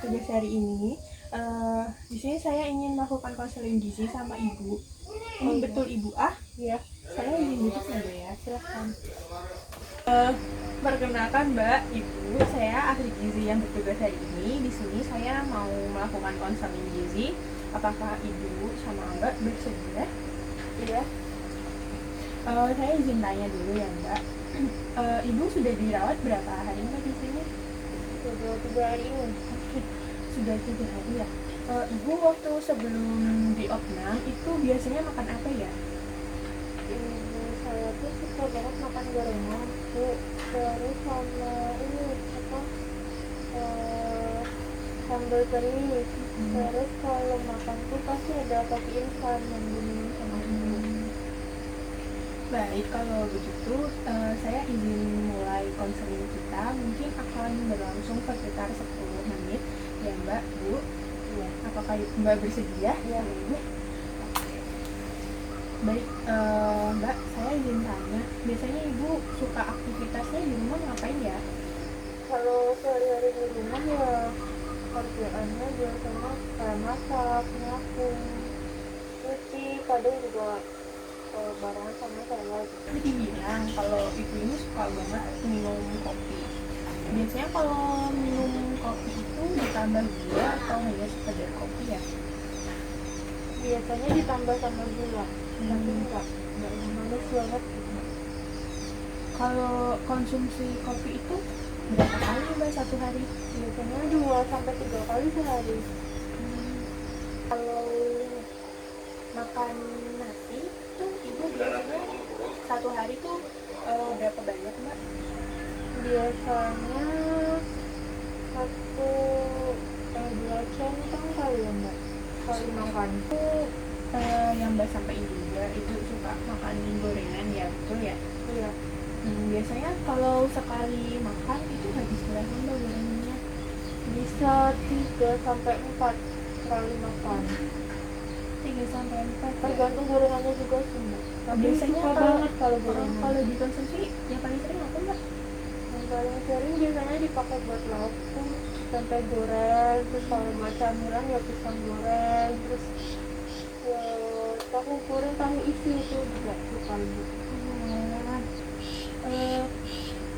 tugas hari ini. Di sini saya ingin melakukan konseling gizi sama ibu. Ini betul ibu? Iya. Saya izin duduk saja ya, silahkan. Perkenalkan Mbak, Ibu, saya ahli gizi yang bertugas hari ini. Di sini saya mau melakukan konseling gizi. Apakah Ibu sama Mbak bersedia? Iya. Saya izin tanya dulu ya Mbak. Ibu sudah dirawat berapa hari Mbak di sini? Sudah 3 hari ini. Sudah 3 hari ya. Ibu waktu sebelum di opnam itu biasanya makan apa ya? Ibu saya tuh suka banget makan gorengan, Bu. Terus sama ini sambal teri. Terus kalau makan tuh pasti ada kopi instan yang diminum sama ibu. Baik, kalau begitu saya izin mulai konseling kita. Mungkin akan berlangsung sekitar 10 menit ya Mbak, Bu. Iya. Apakah Mbak bersedia? Iya. Bu. Baik, Mbak, saya izin tanya. Biasanya Ibu suka aktivitasnya di rumah ngapain ya? Kalau sehari-hari di rumah ya kerjaannya biasanya kayak masak, nyapu, cuci, kadang juga barengan sama saya. Tadi dibilang kalau Ibu ini suka banget minum kopi. Biasanya kalau minum kopi itu ditambah gula atau hanya sekedar kopi ya? Biasanya ditambah sama gula, tapi enggak manis banget gitu. Kalau konsumsi kopi itu berapa kali Mbak satu hari? Biasanya 2-3 kali sehari. Kalau makan nasi itu Ibu biasanya satu hari tuh berapa banyak Mbak? Biasanya 2 centong kali ya Mbak kali makan. Itu yang Mbak sampaikan juga itu suka makan gorengan ya, betul ya? Iya. Biasanya kalau sekali makan itu habis berapa Mbak gorengannya? Bisa 3-4 kali makan. 3-4 Tergantung gorengannya juga sih Mbak. Tapi biasanya suka banget kalau gorengan. kalau dikonsumsi yang paling sering apa Mbak? Yang paling sering biasanya dipakai buat lauk tuh tempe goreng, terus kalau buat camilan ya pisang goreng, terus ya, tahu goreng, tahu isi itu juga suka ibu.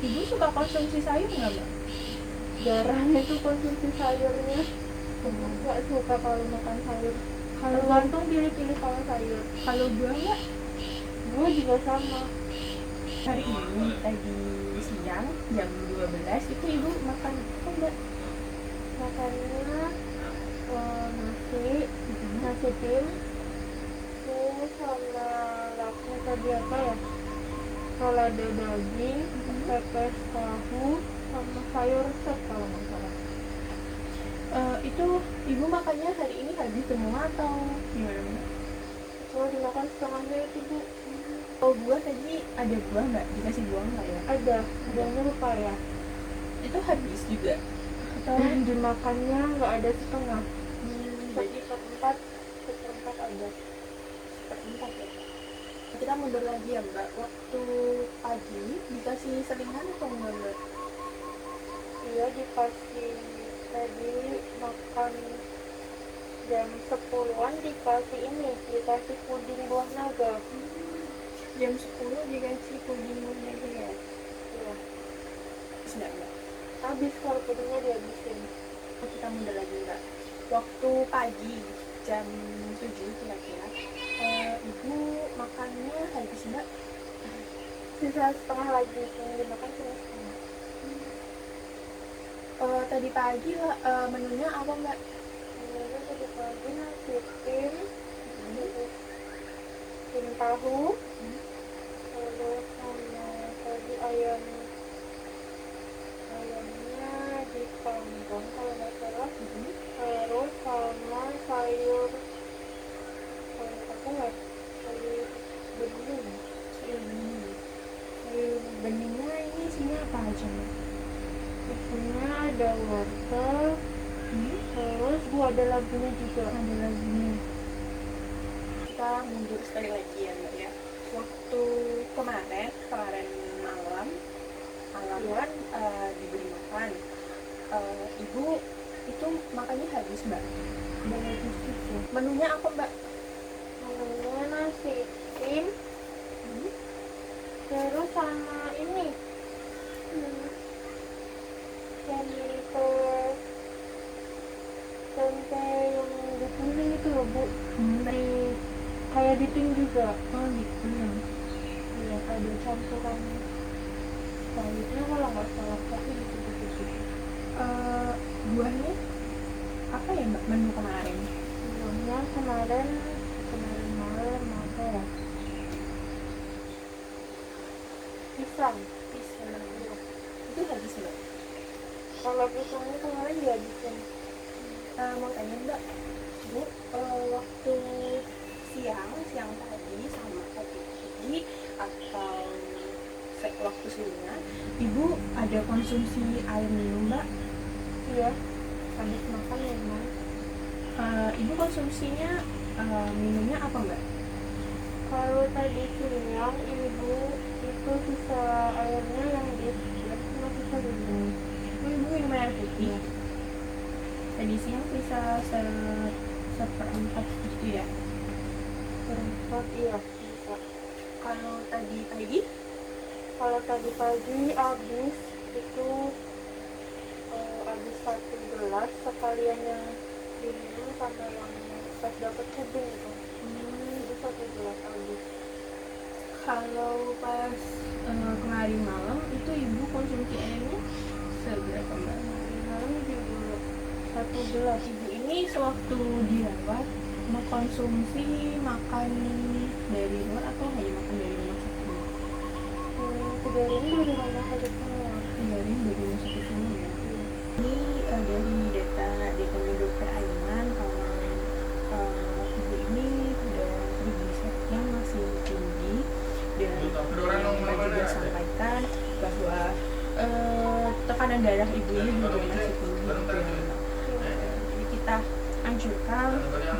Ibu suka konsumsi sayur nggak Mbak? Jarang itu konsumsi sayurnya, nggak suka kalau makan sayur. Kalau Tergantung pilih-pilih kalau sayur. kalau buah Mbak? Gue juga sama. Hari ini tadi siang jam 12 itu Ibu makan apa Mbak? Makannya nasi tim, terus sama lauknya tadi apa ya? Lada daging, pepes tahu, sama sayur sop kalau nggak salah. Itu Ibu makannya hari ini habis semua atau gimana Mbak? Kalau dimakan setengahnya itu Bu. Oh, buah tadi ada buah nggak? Dikasih buah nggak ya? Ada, buahnya lupa ya. Itu habis juga? Atau Dimakannya nggak ada setengah. jadi seperempat ada. seperempat ya? Kita mundur lagi ya Mbak. Waktu pagi dikasih selingan atau enggak Mbak? Iya, dikasih tadi makan jam 10-an dikasih puding buah naga. Jam 10 dikasih puding aja ya? Iya. Enggak Mbak? Habis kalau pudingnya dihabisin. Kita mundur lagi Mbak. Waktu pagi jam 7 kira-kira Ibu makannya habis Mbak? Sisa setengah lagi yang dimakan cuma setengah. Tadi pagi menunya apa Mbak? Menunya tadi pagi nasi tim, tim tahu, terus sama tadi ayamnya dipanggang kalau nggak salah, terus sama sayur apa ya, sayur bening. Sayur beningnya ini isinya apa aja Mbak? Isinya ada wortel, terus ada labunya juga. Ada lagunya. Kita mundur sekali lagi ya Mbak ya. Waktu kemarin malam Ya. kan diberi makan. Ibu itu makannya habis mbak. udah habis gitu. Menunya apa mbak? Menunya nasi tim, terus sama ini tempe tempe yang dipilih itu loh bu, di kayak diting juga. Oh gitu. Iya, ada campuran sayurnya kalau nggak salah, tapi gitu-gitu. Buahnya apa ya mbak menu kemarin? Buahnya kemarin malam apa ya? Pisang. Pisang. Itu habis mbak. Kalau pisangnya kemarin dihabisin. Mau tanya mbak, bu, waktu siang tadi sama kopi pagi atau waktu siang, ibu ada konsumsi air minum mbak? Iya, habis makan memang. Ibu konsumsinya minumnya apa mbak? Kalau tadi siang ibu itu sisa airnya yang di gelas masih segini. Ibu minum air putih. Tadi siang bisa seperempat gitu ya. Berempat iya bisa. Kalau tadi pagi? Kalau tadi pagi habis itu habis 1 gelas sekalian yang diminum sama yang pas dapat puding itu. Itu 1 gelas habis. Kalau pas kemarin malam itu ibu konsumsi airnya seberapa mbak? Malam juga 1 gelas. Ibu ini sewaktu dirawat mengkonsumsi makan dari luar atau hanya makan dari rumah sakit? Dari ini dari rumah sakit semua. Dari rumah sakit semua ya. Ini dari datanya dokter Aiman, kalau ibu ini sudah triglycerid yang masih tinggi, dan Mbak juga sampaikan bahwa tekanan darah ibu ini juga masih tinggi gitu ya Mbak. Jadi kita anjurkan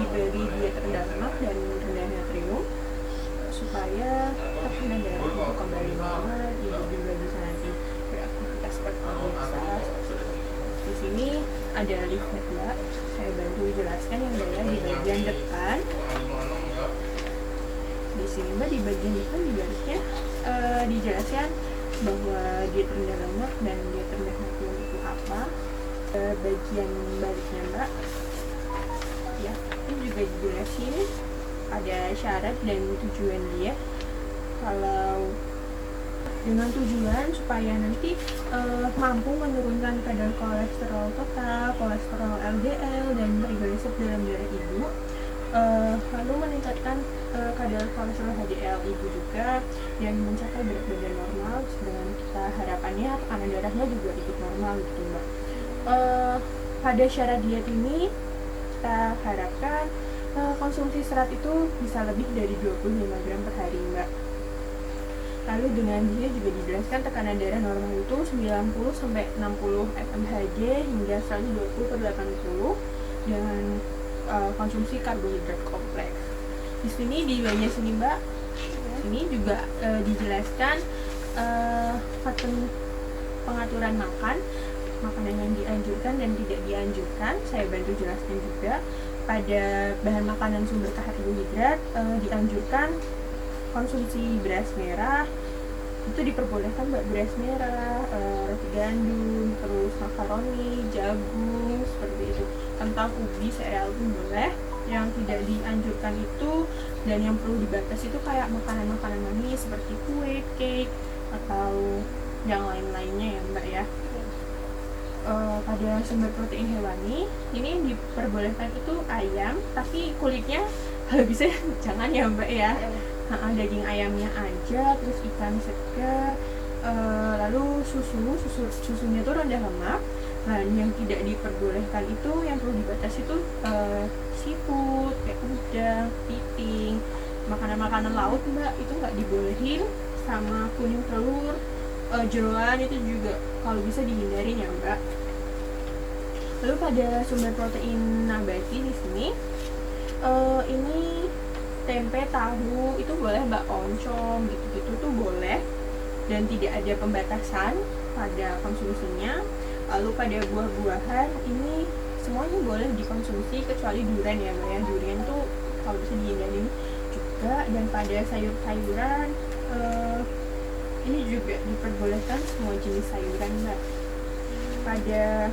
diberi diet rendah lemak dan rendah natrium supaya tekanan darah itu kembali normal, ibu juga bisa nanti beraktivitas seperti biasa. Di sini ada leaflet mbak, saya bantu jelaskan yang ada di bagian depan. Di sini mbak di bagian depan di baliknya dijelaskan bahwa diet rendah lemak dan diet rendah natrium itu apa. Bagian baliknya mbak, ya ini juga dijelasin ada syarat dan tujuan diet. Kalau dengan tujuan supaya nanti mampu menurunkan kadar kolesterol total, kolesterol LDL, dan triglycerid dalam darah ibu, lalu meningkatkan kadar kolesterol HDL ibu juga, dan mencapai berat badan normal. Dengan kita harapannya tekanan darahnya juga ikut normal gitu mbak. Pada syarat diet ini kita harapkan konsumsi serat itu bisa lebih dari 25 gram per hari mbak. Lalu dengan dia juga dijelaskan tekanan darah normal itu 90 sampai 60 mmHg hingga 120/80 dengan konsumsi karbohidrat kompleks. Di sini di bagian sini mbak, ini juga dijelaskan pengaturan makanan yang dianjurkan dan tidak dianjurkan. Saya bantu jelaskan juga. Pada bahan makanan sumber karbohidrat dianjurkan konsumsi beras merah, itu diperbolehkan mbak, beras merah, roti gandum, terus makaroni, jagung, seperti itu. Kentang, ubi, sereal pun boleh. Yang tidak dianjurkan itu dan yang perlu dibatasi itu kayak makanan-makanan manis seperti kue, cake, atau yang lain-lainnya ya mbak ya. Pada sumber protein hewani ini diperbolehkan itu ayam, tapi kulitnya kalau bisa jangan ya mbak ya. Daging ayamnya aja, terus ikan segar, lalu susunya itu rendah lemak. Dan yang tidak diperbolehkan itu, yang perlu dibatasi itu seafood, kayak udang, kepiting, makanan-makanan laut mbak, itu nggak dibolehin, sama kuning telur, jeroan itu juga kalau bisa dihindarin ya mbak. Lalu pada sumber protein nabati di sini, ini tempe, tahu itu boleh mbak, oncom gitu-gitu tuh boleh dan tidak ada pembatasan pada konsumsinya. Lalu pada buah-buahan ini semuanya boleh dikonsumsi kecuali durian ya mbak ya. Durian tuh kalau bisa dihindarin juga. Dan pada sayur-sayuran ini juga diperbolehkan semua jenis sayuran mbak. Pada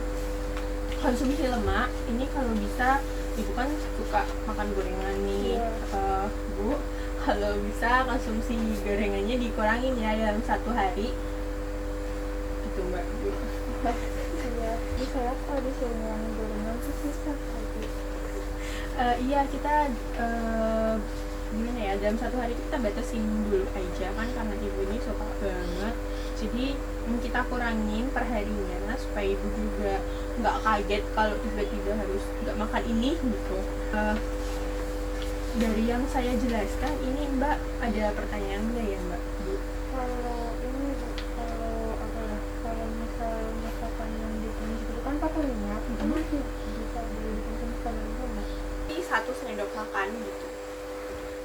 konsumsi lemak ini kalau bisa, ibu kan suka makan gorengan nih, bu, kalau bisa konsumsi gorengannya dikurangin ya dalam 1 hari gitu mbak. Iya, di saya kalau disuruh ngurangin gorengan tuh susah tapi iya kita gimana ya, dalam 1 hari kita batasin dulu aja kan, karena ibu ini suka banget, jadi kita kurangin per harinya supaya ibu juga nggak kaget kalau tiba-tiba harus nggak makan ini gitu. Dari yang saya jelaskan ini mbak ada pertanyaan nggak ya mbak? Bu? kalau ini Bu, kalau apa ya, kalau misal masakan yang ditumis itu kan pakai minyak, itu masih bisa boleh dikonsumsi sama ibu nggak? Ini 1 sendok makan gitu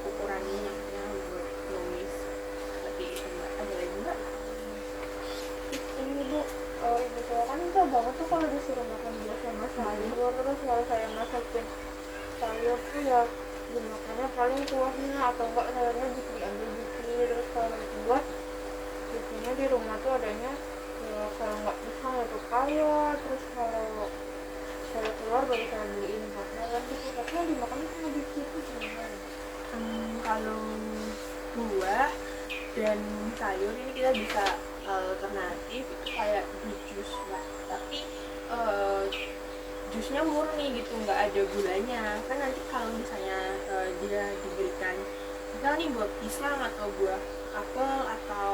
ukuran minyaknya buat numis seperti itu mbak. Ada lagi mbak? Ini Bu, ibu saya kan susah banget tuh kalau disuruh makan biasa sama sayur, terus kalau saya masakin sayur tuh ya dimakannya paling kuahnya atau enggak sayurnya diambil dikit, terus kalau buat biasanya di rumah tuh adanya ya kalau nggak pisang ya pepaya, terus kalau saya keluar baru saya beliin karena kan di kulkasnya dimakannya cuma dikit tuh gimana? Kalau buah dan sayur ini kita bisa alternatif itu kayak jus mbak, tapi jusnya murni gitu, nggak ada gulanya kan. Nanti kalau misalnya dia diberikan misal nih buah pisang atau buah apel atau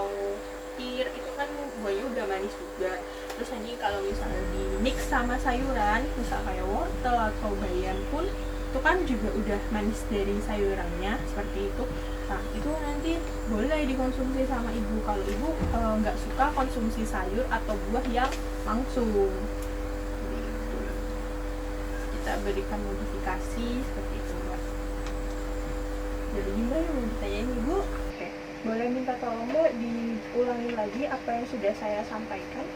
pir, itu kan buahnya udah manis juga. Terus nanti kalau misalnya di mix sama sayuran misal kayak wortel atau bayam pun itu kan juga udah manis dari sayurannya seperti itu. Nah itu nanti boleh dikonsumsi sama ibu kalau ibu nggak suka konsumsi sayur atau buah yang langsung. Kita berikan modifikasi seperti itu mbak. Jadi gimana yang mau ditanyain ibu? Oke. Boleh minta tolong mbak diulangi lagi apa yang sudah saya sampaikan.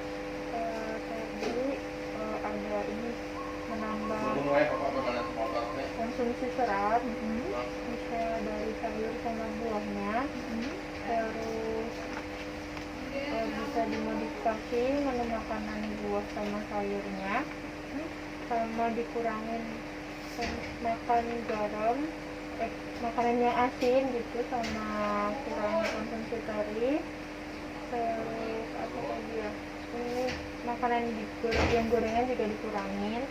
Tadi ada ini menambah konsumsi serat bisa dari sayur sama buahnya, terus bisa dimodifikasi menu makanan buah sama sayurnya, sama dikurangin makan garam, makanan yang asin gitu, sama kurangi konsumsi teri, terus apa lagi ya, ini makanan yang gorengan juga dikurangin,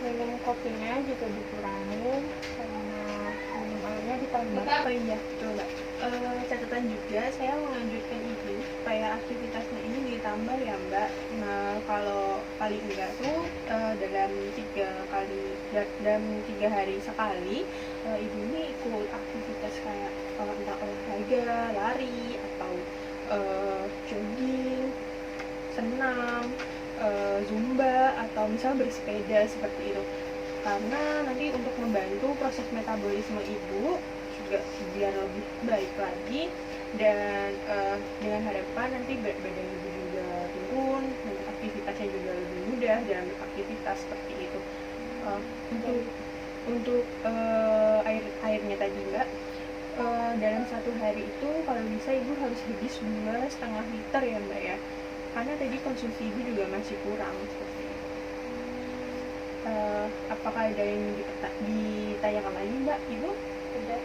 minum kopinya juga dikurangin, sama minum airnya ditambah. Oh iya betul mbak. Catatan juga saya menganjurkan ibu supaya aktivitasnya ini ditambah ya mbak. Nah kalau paling enggak tuh dalam 3 hari sekali ibu ini ikut aktivitas kayak entah olahraga, lari atau jogging, senam, zumba atau misal bersepeda seperti itu, karena nanti untuk membantu proses metabolisme ibu juga biar lebih baik lagi, dan dengan harapan nanti berat badan ibu juga turun, nanti aktivitasnya juga lebih mudah dalam beraktivitas seperti itu. Untuk airnya tadi mbak, dalam 1 hari itu kalau bisa ibu harus habis 2,5 liter ya mbak ya, karena tadi konsumsi ibu juga masih kurang seperti itu. Apakah ada yang ditanyakan lagi mbak ibu? Sudah.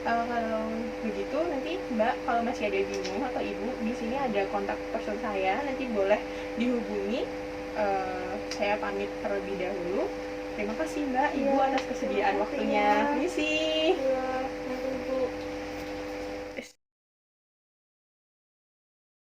Kalau begitu nanti mbak kalau masih ada bingung atau ibu, di sini ada kontak person saya, nanti boleh dihubungi. Saya pamit terlebih dahulu. Terima kasih mbak ibu atas kesediaan waktunya. Misi. Iya, nanti ibu.